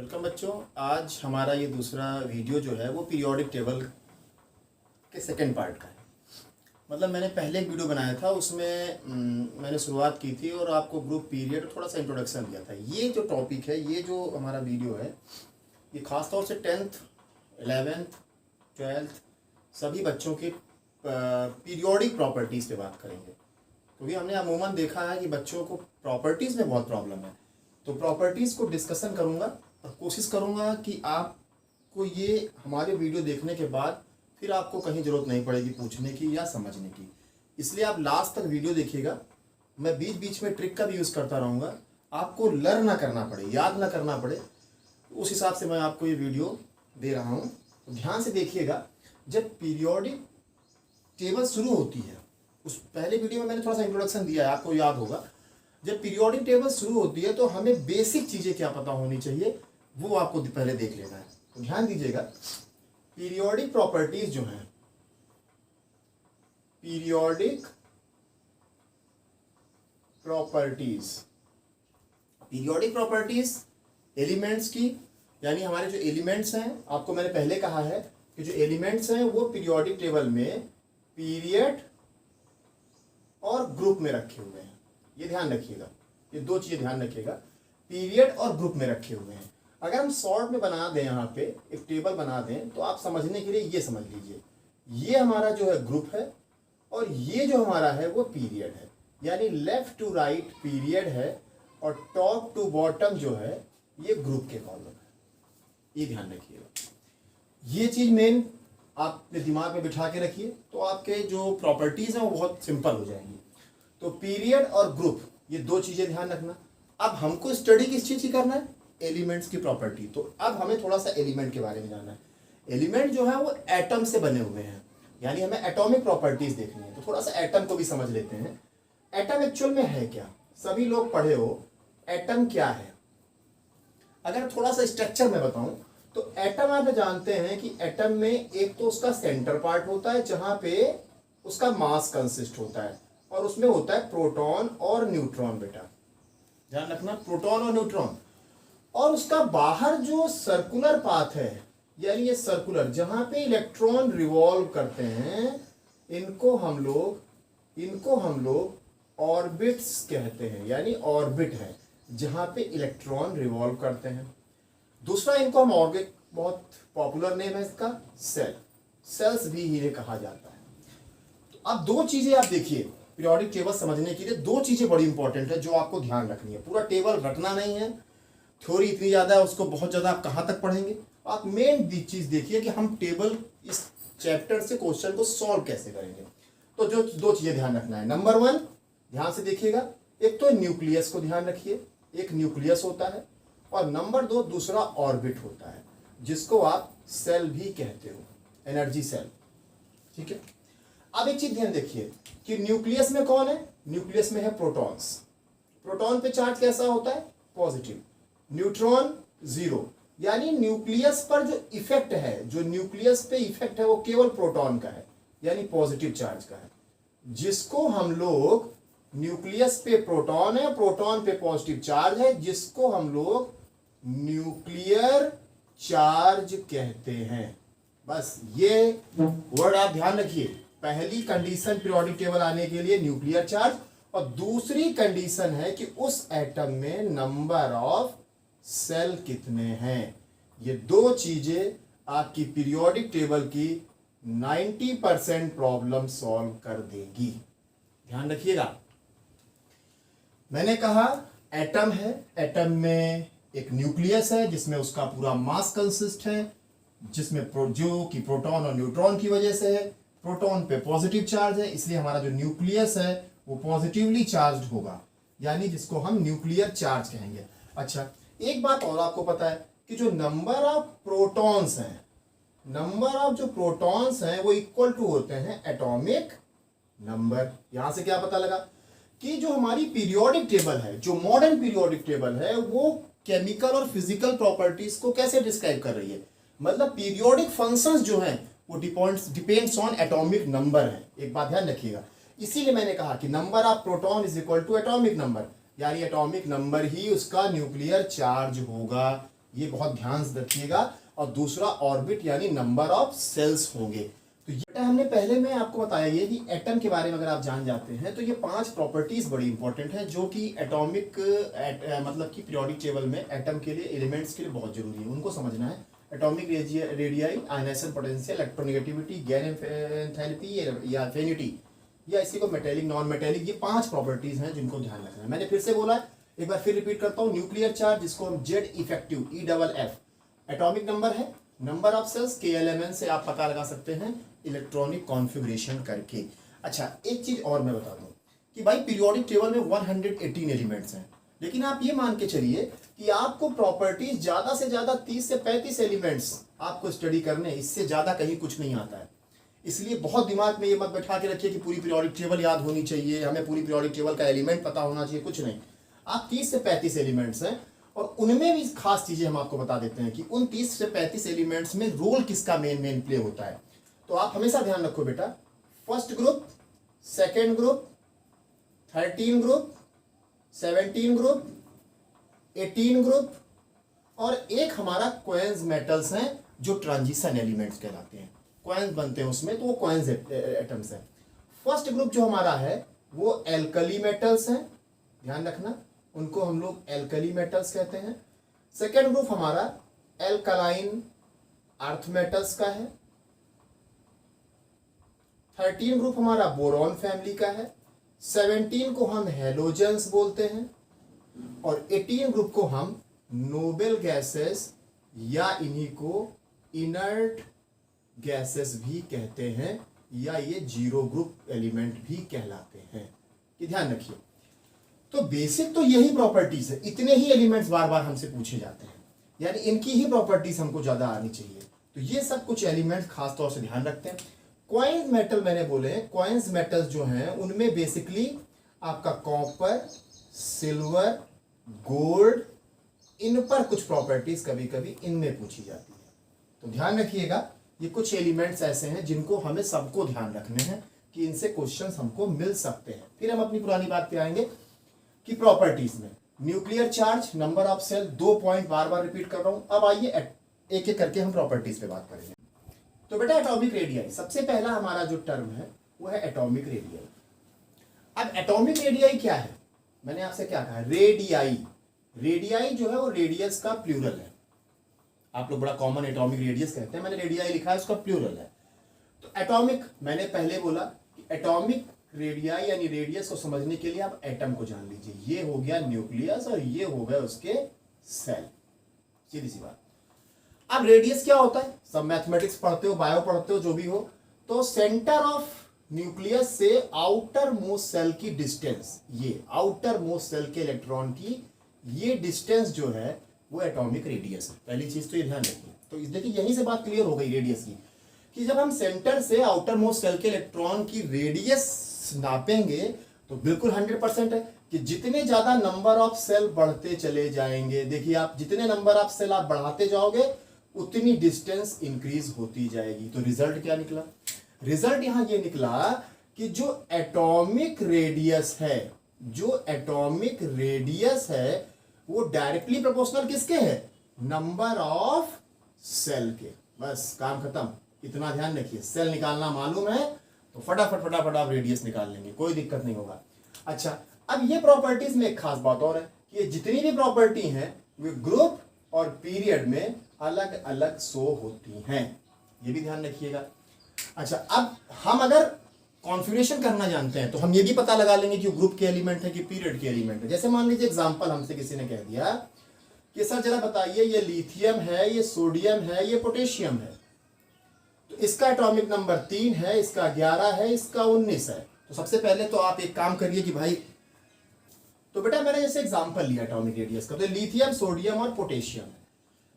Welcome बच्चों। आज हमारा ये दूसरा वीडियो जो है वो पीरियोडिक टेबल के सेकंड पार्ट का है। मतलब मैंने पहले एक वीडियो बनाया था, उसमें मैंने शुरुआत की थी और आपको ग्रुप पीरियड थोड़ा सा इंट्रोडक्शन दिया था। ये जो टॉपिक है, ये जो हमारा वीडियो है, ये ख़ासतौर से 10th 11th 12th सभी बच्चों के पीरियोडिक प्रॉपर्टीज़ पे बात करेंगे, क्योंकि हमने अमूमन देखा है कि बच्चों को प्रॉपर्टीज़ में बहुत प्रॉब्लम है। तो प्रॉपर्टीज़ को डिस्कशन करूंगा और कोशिश करूंगा कि आपको ये हमारे वीडियो देखने के बाद फिर आपको कहीं ज़रूरत नहीं पड़ेगी पूछने की या समझने की। इसलिए आप लास्ट तक वीडियो देखिएगा। मैं बीच बीच में ट्रिक का भी यूज़ करता रहूँगा, आपको लर्न ना करना पड़े, याद ना करना पड़े, उस हिसाब से मैं आपको ये वीडियो दे रहा हूँ। तो ध्यान से देखिएगा। जब पीरियोडिक टेबल शुरू होती है, उस पहले वीडियो में मैंने थोड़ा सा इंट्रोडक्शन दिया है, आपको याद होगा। जब पीरियोडिक टेबल शुरू होती है तो हमें बेसिक चीज़ें क्या पता होनी चाहिए, वो आपको पहले देख लेना है। तो ध्यान दीजिएगा, पीरियोडिक प्रॉपर्टीज जो हैं, पीरियोडिक प्रॉपर्टीज एलिमेंट्स की, यानी हमारे जो एलिमेंट्स हैं, आपको मैंने पहले कहा है कि जो एलिमेंट्स हैं वो पीरियोडिक टेबल में पीरियड और ग्रुप में रखे हुए हैं। ये ध्यान रखिएगा, ये दो चीज़ें ध्यान रखिएगा, पीरियड और ग्रुप में रखे हुए हैं। अगर हम शॉर्ट में बना दें, यहाँ पे एक टेबल बना दें, तो आप समझने के लिए ये समझ लीजिए, ये हमारा जो है ग्रुप है और ये जो हमारा है वो पीरियड है। यानी लेफ्ट टू राइट पीरियड है और टॉप टू बॉटम जो है ये ग्रुप के कॉलम है। ये ध्यान रखिएगा, ये चीज़ मेन आप अपने दिमाग में बिठा के रखिए, तो आपके जो प्रॉपर्टीज़ हैं वो बहुत सिंपल हो जाएंगी। तो पीरियड और ग्रुप, ये दो चीज़ें ध्यान रखना। अब हमको स्टडी किस चीज़ की करना है? एलिमेंट्स की प्रॉपर्टी। तो अब हमें थोड़ा सा एलिमेंट के बारे में जानना है। एलिमेंट जो है वो एटम से बने हुए हैं, यानी हमें एटॉमिक प्रॉपर्टीज देखनी है। तो थोड़ा सा एटम को भी समझ लेते हैं। एटम एक्चुअल में है क्या? सभी लोग पढ़े हो एटम क्या है। अगर थोड़ा सा स्ट्रक्चर में बताऊं तो एटम आप जानते हैं कि एटम में एक तो उसका सेंटर पार्ट होता है जहां पे उसका मास कंसिस्ट होता है, और उसमें होता है प्रोटॉन और न्यूट्रॉन। बेटा ध्यान रखना, प्रोटॉन और न्यूट्रॉन। और उसका बाहर जो सर्कुलर पाथ है, यानी ये सर्कुलर जहां पे इलेक्ट्रॉन रिवॉल्व करते हैं, इनको हम लोग ऑर्बिट्स कहते हैं। यानी ऑर्बिट है जहां पे इलेक्ट्रॉन रिवॉल्व करते हैं। दूसरा इनको हम ऑर्बिट, बहुत पॉपुलर नेम है इसका, सेल्स भी इन्हें कहा जाता है। तो अब दो चीजें आप देखिए, पीरियोडिक टेबल समझने के लिए दो चीजें बड़ी इंपॉर्टेंट है जो आपको ध्यान रखनी है। पूरा टेबल रटना नहीं है, थ्योरी इतनी ज्यादा है, उसको बहुत ज्यादा आप कहाँ तक पढ़ेंगे। आप मेन चीज देखिए कि हम टेबल, इस चैप्टर से क्वेश्चन को सॉल्व कैसे करेंगे। तो जो दो चीजें ध्यान रखना है, नंबर 1 ध्यान से देखिएगा, एक तो न्यूक्लियस को ध्यान रखिए, एक न्यूक्लियस होता है, और नंबर 2 दूसरा ऑर्बिट होता है, जिसको आप सेल भी कहते हो, एनर्जी सेल। ठीक है। अब एक चीज ध्यान देखिए कि न्यूक्लियस में कौन है? न्यूक्लियस में है प्रोटॉन्स। प्रोटॉन पे चार्ज कैसा होता है? पॉजिटिव। न्यूट्रॉन 0। यानी न्यूक्लियस पर जो इफेक्ट है, जो न्यूक्लियस पे इफेक्ट है, वो केवल प्रोटॉन का है, यानी पॉजिटिव चार्ज का है। जिसको हम लोग, न्यूक्लियस पे प्रोटॉन है, प्रोटॉन पे पॉजिटिव चार्ज है, जिसको हम लोग न्यूक्लियर चार्ज कहते हैं। बस ये वर्ड आप ध्यान रखिए। पहली कंडीशन पीरियोडिक टेबल आने के लिए न्यूक्लियर चार्ज, और दूसरी कंडीशन है कि उस एटम में नंबर ऑफ सेल कितने हैं। ये दो चीजें आपकी पीरियोडिक टेबल की 90% प्रॉब्लम सॉल्व कर देगी। ध्यान रखिएगा, मैंने कहा एटम है, एटम में एक न्यूक्लियस है जिसमें उसका पूरा मास कंसिस्ट है, जिसमें जो कि प्रोटॉन और न्यूट्रॉन की वजह से है। प्रोटॉन पे पॉजिटिव चार्ज है, इसलिए हमारा जो न्यूक्लियस है वो पॉजिटिवली चार्ज्ड होगा, यानी जिसको हम न्यूक्लियर चार्ज कहेंगे। अच्छा, एक बात और आपको पता है कि जो नंबर ऑफ प्रोटॉन्स हैं, नंबर ऑफ जो प्रोटॉन्स हैं वो इक्वल टू होते हैं एटॉमिक नंबर। यहां से क्या पता लगा कि जो हमारी पीरियोडिक टेबल है, जो मॉडर्न पीरियोडिक टेबल है, वो केमिकल और फिजिकल प्रॉपर्टीज को कैसे डिस्क्राइब कर रही है। मतलब पीरियोडिक फंक्शंस जो हैं वो डिपेंड्स ऑन एटॉमिक नंबर है। एक बात ध्यान रखिएगा, इसीलिए मैंने कहा कि number of proton is equal to atomic number, यानी एटॉमिक नंबर ही उसका न्यूक्लियर चार्ज होगा। ये बहुत ध्यान से रखिएगा। और दूसरा ऑर्बिट यानी नंबर ऑफ सेल्स होंगे। तो ये हमने पहले में आपको बताया ये कि एटम के बारे में अगर आप जान जाते हैं तो ये 5 प्रॉपर्टीज बड़ी इंपॉर्टेंट है जो कि एटॉमिक मतलब कि पीरियोडिक टेबल में एटम के लिए, एलिमेंट्स के लिए बहुत जरूरी है, उनको समझना है। Atomic radii, ionisation potential, electronegativity, gain enthalpy या एफिनिटी, या इसी को मेटेलिक, नॉन मेटेलिक, ये 5 प्रॉपर्टीज हैं जिनको ध्यान रखना है। मैंने फिर से बोला, एक बार फिर रिपीट करता हूँ। न्यूक्लियर चार्ज जिसको हम Z effective EFF, atomic number है, नंबर ऑफ सेल्स KLMN से आप पता लगा सकते हैं इलेक्ट्रॉनिक कॉन्फ़िगरेशन करके। अच्छा, एक चीज और मैं बता दूं कि भाई पीरियोडिक टेबल में 118 एलिमेंट्स हैं, लेकिन आप ये मान के चलिए कि आपको प्रॉपर्टीज ज्यादा से ज्यादा 30 से 35 एलिमेंट्स आपको स्टडी करने, इससे ज्यादा कहीं कुछ नहीं आता है। इसलिए बहुत दिमाग में ये मत बैठा के रखिए कि पूरी पीरियोडिक टेबल याद होनी चाहिए, हमें पूरी पीरियोडिक टेबल का एलिमेंट पता होना चाहिए, कुछ नहीं। आप 30 से 35 एलिमेंट्स हैं और उनमें भी खास चीजें हम आपको बता देते हैं कि उन 30 से 35 एलिमेंट्स में रोल किसका मेन प्ले होता है। तो आप हमेशा ध्यान रखो बेटा, first group, second group, 13 group, 17 group, 18 group, और एक हमारा क्वेंस मेटल्स हैं जो ट्रांजिशन एलिमेंट्स कहलाते हैं। क्वेंस बनते हैं उसमें, तो वो क्वेंस एटम्स हैं। फर्स्ट ग्रुप जो हमारा है वो एल्कली मेटल्स हैं, ध्यान रखना, उनको हम लोग एल्कली मेटल्स कहते हैं। सेकेंड ग्रुप हमारा एल्कलाइन अर्थ मेटल्स का है। 13 ग्रुप हमारा बोरॉन फैमिली का है। 17 को हम हेलोजेंस बोलते हैं और 18 ग्रुप को हम नोबल गैसेस या इन्हीं को इनर्ट गैसेस भी कहते हैं, या ये जीरो ग्रुप एलिमेंट भी कहलाते हैं। ये ध्यान रखिए। तो बेसिक तो यही प्रॉपर्टीज है, इतने ही एलिमेंट्स बार बार हमसे पूछे जाते हैं, यानी इनकी ही प्रॉपर्टीज हमको ज्यादा आनी चाहिए। तो ये सब कुछ एलिमेंट्स खास तौर से ध्यान रखते हैं। क्वाइंस मेटल मैंने बोले, क्वाइंस मेटल्स जो हैं उनमें बेसिकली आपका कॉपर, सिल्वर, गोल्ड, इन पर कुछ प्रॉपर्टीज कभी कभी इनमें पूछी जाती है। तो ध्यान रखिएगा, ये कुछ एलिमेंट्स ऐसे हैं जिनको हमें सबको ध्यान रखने हैं कि इनसे क्वेश्चंस हमको मिल सकते हैं। फिर हम अपनी पुरानी बात पे आएंगे कि प्रॉपर्टीज में nuclear charge, number of shell, 2 point बार बार रिपीट कर रहा हूं। अब आइए एक एक करके हम प्रॉपर्टीज पे बात करेंगे। तो बेटा एटॉमिक रेडियाई, सबसे पहला हमारा जो टर्म है वो है एटॉमिक रेडियाई। अब एटॉमिक रेडियाई क्या है? मैंने आपसे क्या कहा? रेडियाई। रेडियाई जो है वो रेडियस का प्लूरल है। आप लोग बड़ा कॉमन एटॉमिक रेडियस कहते हैं, मैंने रेडियाई लिखा है, उसका प्लूरल है। तो एटॉमिक, मैंने पहले बोला कि एटॉमिक रेडियाई यानी रेडियस को समझने के लिए आप एटम को जान लीजिए। ये हो गया न्यूक्लियस और ये हो गया उसके सेल, सीधी सी बात। अब रेडियस क्या होता है? सब मैथमेटिक्स पढ़ते हो, बायो पढ़ते हो, जो भी हो, तो सेंटर ऑफ न्यूक्लियस से आउटर मोस्ट सेल की डिस्टेंस, ये आउटर मोस्ट सेल के इलेक्ट्रॉन की ये डिस्टेंस जो है वो एटॉमिक रेडियस है। पहली चीज तो ये ध्यान रखिए। तो देखिए यहीं से बात क्लियर हो गई रेडियस की, कि जब हम सेंटर से आउटर मोस्ट सेल के इलेक्ट्रॉन की रेडियस नापेंगे तो बिल्कुल 100% है कि जितने ज्यादा नंबर ऑफ सेल बढ़ते चले जाएंगे, देखिए आप जितने नंबर ऑफ सेल आप बढ़ाते जाओगे उतनी डिस्टेंस इंक्रीज होती जाएगी। तो रिजल्ट क्या निकला? रिजल्ट यहां ये निकला कि जो एटॉमिक रेडियस है, जो एटॉमिक रेडियस है वो डायरेक्टली प्रोपोर्शनल किसके है? नंबर ऑफ सेल के। बस काम खत्म। इतना ध्यान रखिए, सेल निकालना मालूम है तो फटाफट आप रेडियस निकाल लेंगे, कोई दिक्कत नहीं होगा। अच्छा, अब ये प्रॉपर्टीज में एक खास बात और है कि ये जितनी भी प्रॉपर्टी हैं वे ग्रुप और पीरियड में अलग अलग शो होती हैं, ये भी ध्यान रखिएगा। अच्छा, अब हम अगर कॉन्फ़िगरेशन करना जानते हैं तो हम ये भी पता लगा लेंगे कि ग्रुप के एलिमेंट है कि पीरियड के एलिमेंट है। जैसे मान लीजिए एग्जांपल हमसे किसी ने कह दिया कि सर जरा बताइए ये लिथियम है, ये सोडियम है, ये पोटेशियम है, तो इसका एटॉमिक नंबर 3 है, इसका 11 है, इसका 19 है। तो सबसे पहले तो आप एक काम करिए कि भाई, तो बेटा मैंने जैसे एग्जांपल लिया एटॉमिक रेडियस का, तो लिथियम, सोडियम और पोटेशियम है।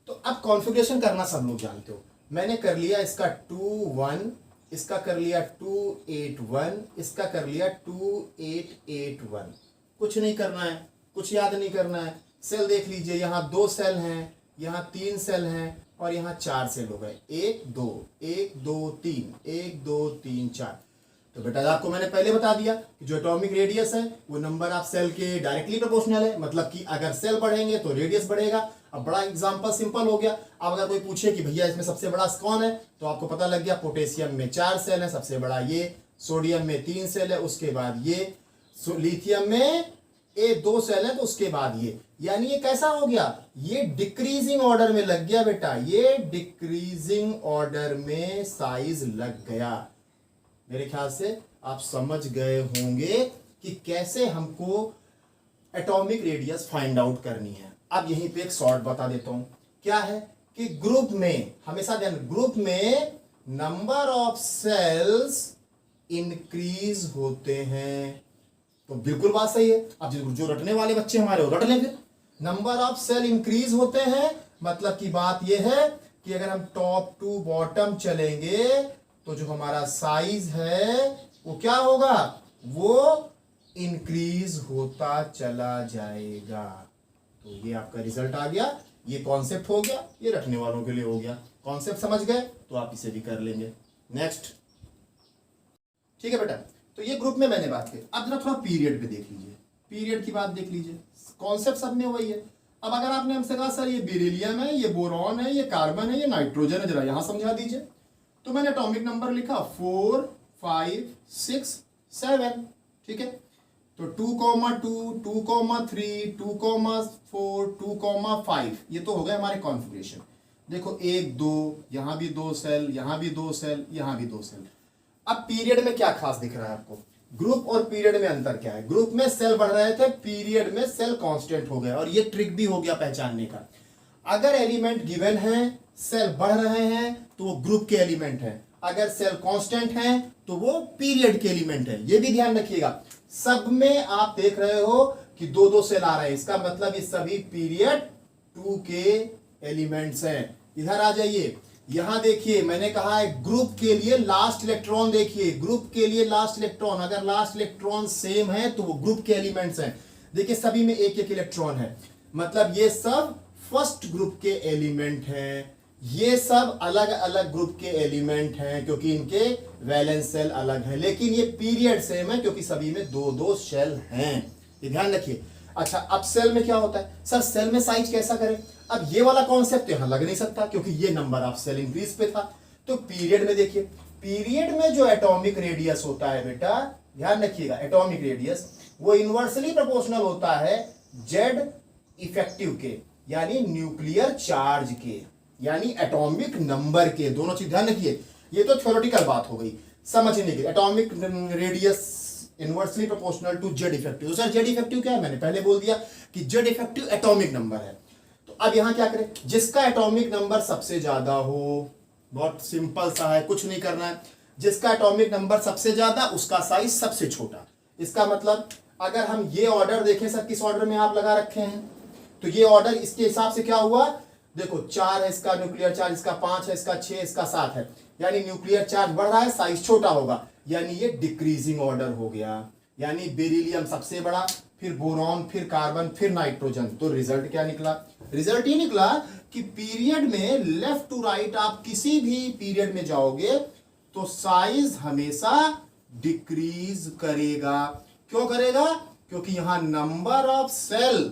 तो अब कॉन्फ़िगरेशन करना सब लोग जानते हो। मैंने कर लिया इसका 2-1, इसका कर लिया 2-8-1, इसका कर लिया 2-8-8-1। कुछ नहीं करना है, कुछ याद नहीं करना है। सेल देख लीजिए, यहाँ 2 सेल हैं, यहाँ 3 सेल हैं और यहाँ 4 सेल हो गए। 1 2 1 2 3 1 2 3 4। तो बेटा आपको मैंने पहले बता दिया कि जो एटॉमिक रेडियस है वो नंबर ऑफ सेल के डायरेक्टली प्रोपोर्शनल है। मतलब कि अगर सेल बढ़ेंगे तो रेडियस बढ़ेगा, अब बड़ा एग्जांपल सिंपल हो गया। अब अगर कोई पूछे कि भैया इसमें सबसे बड़ा कौन है, तो आपको पता लग गया पोटेशियम में 4 सेल है, सबसे बड़ा ये, सोडियम में 3 सेल है, उसके बाद ये, लिथियम में 2 सेल है, तो उसके बाद ये। यानी ये कैसा हो गया, ये डिक्रीजिंग ऑर्डर में लग गया बेटा, ये डिक्रीजिंग ऑर्डर में साइज लग गया। मेरे ख्याल से आप समझ गए होंगे कि कैसे हमको एटॉमिक रेडियस फाइंड आउट करनी है। अब यहीं पे एक शॉर्ट बता देता हूं, क्या है कि ग्रुप में हमेशा ध्यान, ग्रुप में नंबर ऑफ सेल्स इंक्रीज होते हैं। तो बिल्कुल बात सही है। अब जो रटने वाले बच्चे हमारे वो रट लें, फिर नंबर ऑफ सेल इंक्रीज होते हैं, मतलब की बात यह है कि अगर हम टॉप टू बॉटम चलेंगे तो जो हमारा साइज है वो क्या होगा, वो इंक्रीज होता चला जाएगा। तो ये आपका रिजल्ट आ गया, ये कॉन्सेप्ट हो गया, ये रखने वालों के लिए हो गया। कॉन्सेप्ट समझ गए तो आप इसे भी कर लेंगे। नेक्स्ट, ठीक है बेटा, तो ये ग्रुप में मैंने बात की। अब जरा थोड़ा पीरियड पे देख लीजिए, पीरियड की बात देख लीजिए। कॉन्सेप्ट सब में वही है। अब अगर आपने हमसे कहा सर ये बेरिलियम है, ये बोरॉन है, ये कार्बन है, ये नाइट्रोजन है, जरा यहां समझा दीजिए। तो मैंने एटॉमिक नंबर लिखा 4, 5, 6, 7, ठीक है। तो 2,2, 2,3, 2,4, 2,5, ये तो हो गए हमारे कॉन्फ़िगरेशन। देखो 1, 2, यहां भी 2 सेल, यहां भी 2 सेल, यहां भी 2 सेल। अब पीरियड में क्या खास दिख रहा है आपको, ग्रुप और पीरियड में अंतर क्या है। ग्रुप में सेल बढ़ रहे थे, पीरियड में सेल कांस्टेंट हो गए। और ये ट्रिक भी हो गया पहचानने का, अगर एलिमेंट गिवन है, सेल बढ़ रहे हैं, तो वो ग्रुप के एलिमेंट है। अगर सेल कांस्टेंट है तो वो पीरियड के एलिमेंट है। ये भी ध्यान रखिएगा, सब में आप देख रहे हो कि 2-2 सेल आ रहे हैं, इसका मतलब ये सभी पीरियड 2 के एलिमेंट्स हैं। इधर आ जाइए, यहां देखिए मैंने कहा है ग्रुप के लिए लास्ट इलेक्ट्रॉन, देखिए ग्रुप के लिए लास्ट इलेक्ट्रॉन, अगर लास्ट इलेक्ट्रॉन सेम है तो वो ग्रुप के एलिमेंट्स हैं। देखिए सभी में एक एक इलेक्ट्रॉन है, मतलब ये सब फर्स्ट ग्रुप के एलिमेंट हैं। ये सब अलग अलग ग्रुप के एलिमेंट हैं क्योंकि इनके वैलेंस सेल अलग हैं, लेकिन ये पीरियड सेम है क्योंकि सभी में 2-2 सेल हैं। ये ध्यान रखिए। अच्छा, अब सेल में क्या होता है, सर सेल में साइज कैसा करें। अब ये वाला कॉन्सेप्ट यहां लग नहीं सकता क्योंकि ये नंबर ऑफ सेल इंक्रीज पे था। तो पीरियड में देखिए, पीरियड में जो एटॉमिक रेडियस होता है बेटा, ध्यान रखिएगा, एटॉमिक रेडियस वो इनवर्सली प्रोपोर्शनल होता है जेड इफेक्टिव के, यानी न्यूक्लियर चार्ज के, यानी एटॉमिक नंबर के। दोनों चीज ध्यान रखिए, ये तो थ्योरेटिकल बात हो गई समझने की। Atomic radius inversely proportional to Z effective. तो सर जेड इफेक्टिव क्या है, मैंने पहले बोल दिया कि जेड इफेक्टिव एटॉमिक नंबर है। तो अब यहां क्या करें, जिसका एटॉमिक नंबर सबसे ज्यादा हो, बहुत सिंपल सा है, कुछ नहीं करना है। जिसका एटॉमिक नंबर सबसे ज्यादा उसका साइज सबसे छोटा। इसका मतलब अगर हम ये ऑर्डर देखें, सर किस ऑर्डर में आप लगा रखे हैं, तो ये ऑर्डर इसके हिसाब से क्या हुआ, देखो 4 है इसका न्यूक्लियर चार्ज, इसका 5 है, इसका 6, इसका 7 है, यानी न्यूक्लियर चार्ज बढ़ रहा है, साइज छोटा होगा, यानी ये डिक्रीजिंग ऑर्डर हो गया। यानी बेरिलियम सबसे बड़ा, फिर बोरॉन, फिर कार्बन, फिर नाइट्रोजन। तो रिजल्ट क्या निकला, रिजल्ट ये निकला कि पीरियड में लेफ्ट टू राइट आप किसी भी पीरियड में जाओगे तो साइज हमेशा डिक्रीज करेगा। क्यों करेगा, क्योंकि यहां नंबर ऑफ सेल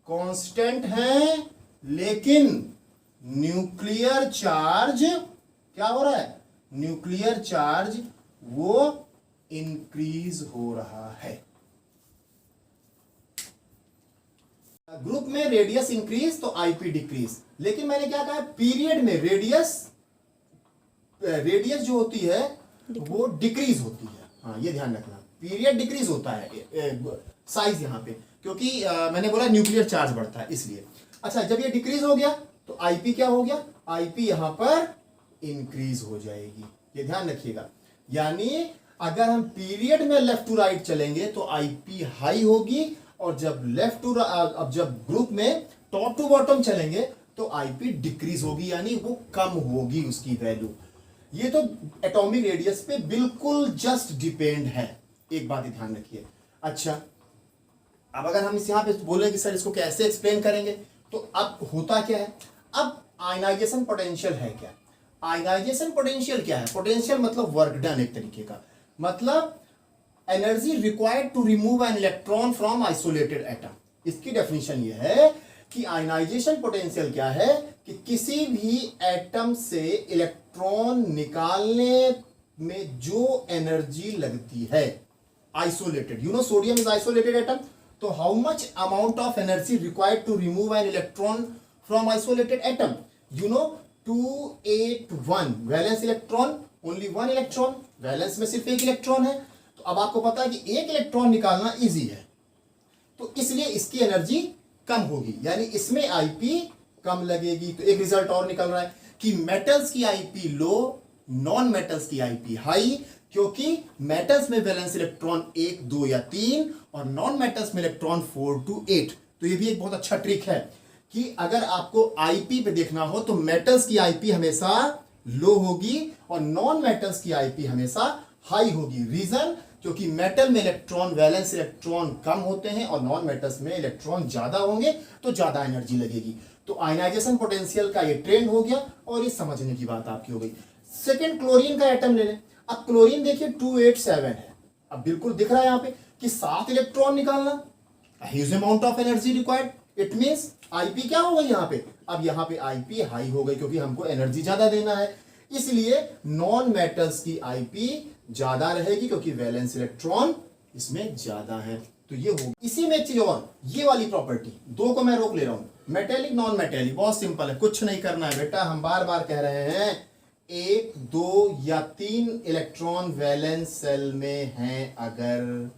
कांस्टेंट है, लेकिन न्यूक्लियर चार्ज क्या हो रहा है, न्यूक्लियर चार्ज वो इंक्रीज हो रहा है। ग्रुप में रेडियस इंक्रीज तो आईपी डिक्रीज, लेकिन मैंने क्या कहा, पीरियड में रेडियस जो होती है वो डिक्रीज होती है। हाँ ये ध्यान रखना, पीरियड डिक्रीज होता है साइज यहां पे, क्योंकि मैंने बोला न्यूक्लियर चार्ज बढ़ता है इसलिए। अच्छा, जब ये डिक्रीज हो गया तो आईपी क्या हो गया, आईपी यहां पर इंक्रीज हो जाएगी। ये ध्यान रखिएगा, यानी अगर हम पीरियड में लेफ्ट टू राइट चलेंगे तो आईपी हाई होगी, और जब जब ग्रुप में टॉप टू बॉटम चलेंगे तो आईपी डिक्रीज होगी, यानी वो कम होगी उसकी वैल्यू। ये तो एटॉमिक रेडियस पे बिल्कुल जस्ट डिपेंड है, एक बात ही ध्यान रखिए। अच्छा, अब अगर हम इस यहां पे बोले कि सर इसको कैसे एक्सप्लेन करेंगे, तो अब होता क्या है, अब आयनाइजेशन पोटेंशियल है क्या। आयनाइजेशन पोटेंशियल क्या है, पोटेंशियल मतलब वर्क डन, एक तरीके का मतलब energy required to remove an electron from isolated atom. इसकी डेफिनेशन ये है कि आयनाइजेशन पोटेंशियल क्या है, कि किसी भी एटम से इलेक्ट्रॉन निकालने में जो एनर्जी लगती है isolated, you know sodium is isolated atom, तो how much amount of energy required to remove an electron from isolated atom, you know 281 valence electron, only one electron, valence में सिर्फ एक इलेक्ट्रॉन है। तो अब आपको पता है कि एक इलेक्ट्रॉन निकालना इजी है, तो इसलिए इसकी एनर्जी कम होगी, यानी इसमें आईपी कम लगेगी। तो एक रिजल्ट और निकल रहा है कि मेटल्स की आईपी लो, नॉन मेटल्स की आईपी हाई, क्योंकि मेटल्स में वैलेंस इलेक्ट्रॉन 1, 2 या 3 और नॉन मेटल्स में इलेक्ट्रॉन 4 to 8। तो ये भी एक बहुत अच्छा ट्रिक है कि अगर आपको आईपी पे देखना हो तो मेटल्स की आईपी हमेशा लो होगी और नॉन मेटल्स की आईपी हमेशा हाई होगी। रीजन, क्योंकि मेटल में इलेक्ट्रॉन, वैलेंस इलेक्ट्रॉन कम होते हैं और नॉन मेटल्स में इलेक्ट्रॉन ज्यादा होंगे, तो ज्यादा एनर्जी लगेगी। तो आयनाइजेशन पोटेंशियल का ये ट्रेंड हो गया और ये समझने की बात आपकी हो गई। सेकेंड, क्लोरीन का एटम ले लें। अब क्लोरीन देखिए 287 है, अब बिल्कुल दिख रहा है यहाँ पे कि 7 इलेक्ट्रॉन निकालना, huge amount of energy required, it means IP क्या हो गई यहाँ पे, अब यहाँ पे आईपी हाई हो गई क्योंकि हमको एनर्जी ज्यादा देना है, इसलिए नॉन मेटल्स की आईपी ज्यादा रहेगी क्योंकि वैलेंस इलेक्ट्रॉन इसमें ज्यादा है। तो ये होगी। इसी में एक चीज और, ये वाली प्रॉपर्टी, दो को मैं रोक ले रहा हूं, मेटेलिक नॉन मेटेलिक, बहुत सिंपल है, कुछ नहीं करना है बेटा, हम बार बार कह रहे हैं 1, 2 या 3 इलेक्ट्रॉन वैलेंस सेल में हैं अगर,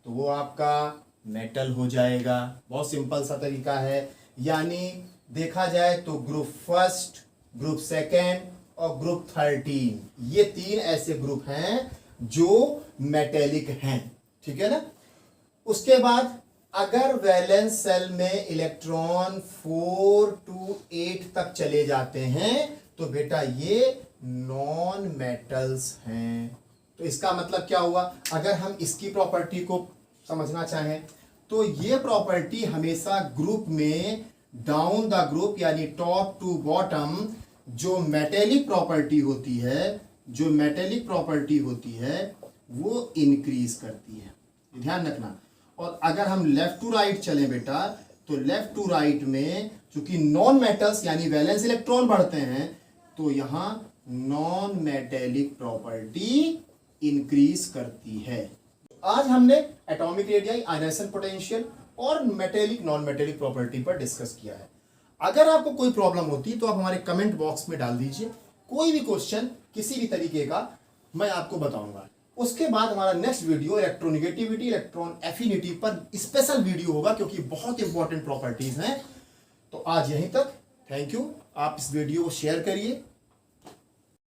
तो वो आपका मेटल हो जाएगा। बहुत सिंपल सा तरीका है, यानी देखा जाए तो ग्रुप फर्स्ट, ग्रुप सेकेंड और ग्रुप 13, ये 3 ऐसे ग्रुप हैं जो मेटेलिक हैं, ठीक है ना। उसके बाद अगर वैलेंस सेल में इलेक्ट्रॉन 4 to 8 तक चले जाते हैं तो बेटा ये नॉन मेटल्स हैं। तो इसका मतलब क्या हुआ, अगर हम इसकी प्रॉपर्टी को समझना चाहें तो ये प्रॉपर्टी हमेशा ग्रुप में डाउन द ग्रुप यानी टॉप टू बॉटम जो मेटेलिक प्रॉपर्टी होती है, जो मेटेलिक प्रॉपर्टी होती है वो इंक्रीज करती है, ध्यान रखना। और अगर हम लेफ्ट टू राइट चलें बेटा तो लेफ्ट टू राइट में चूंकि नॉन मेटल्स यानी वैलेंस इलेक्ट्रॉन बढ़ते हैं तो यहां नॉन मेटेलिक प्रॉपर्टी इंक्रीज करती है। आज हमने एटॉमिक रेडियाई, आयनाइजेशन पोटेंशियल और मेटेलिक नॉन मेटेलिक प्रॉपर्टी पर डिस्कस किया है। अगर आपको कोई प्रॉब्लम होती तो आप हमारे कमेंट बॉक्स में डाल दीजिए, कोई भी क्वेश्चन किसी भी तरीके का मैं आपको बताऊंगा। उसके बाद हमारा next video electronegativity, electron affinity पर स्पेशल वीडियो होगा क्योंकि बहुत इंपॉर्टेंट प्रॉपर्टीज हैं। तो आज यहीं तक, थैंक यू। आप इस वीडियो को शेयर करिए,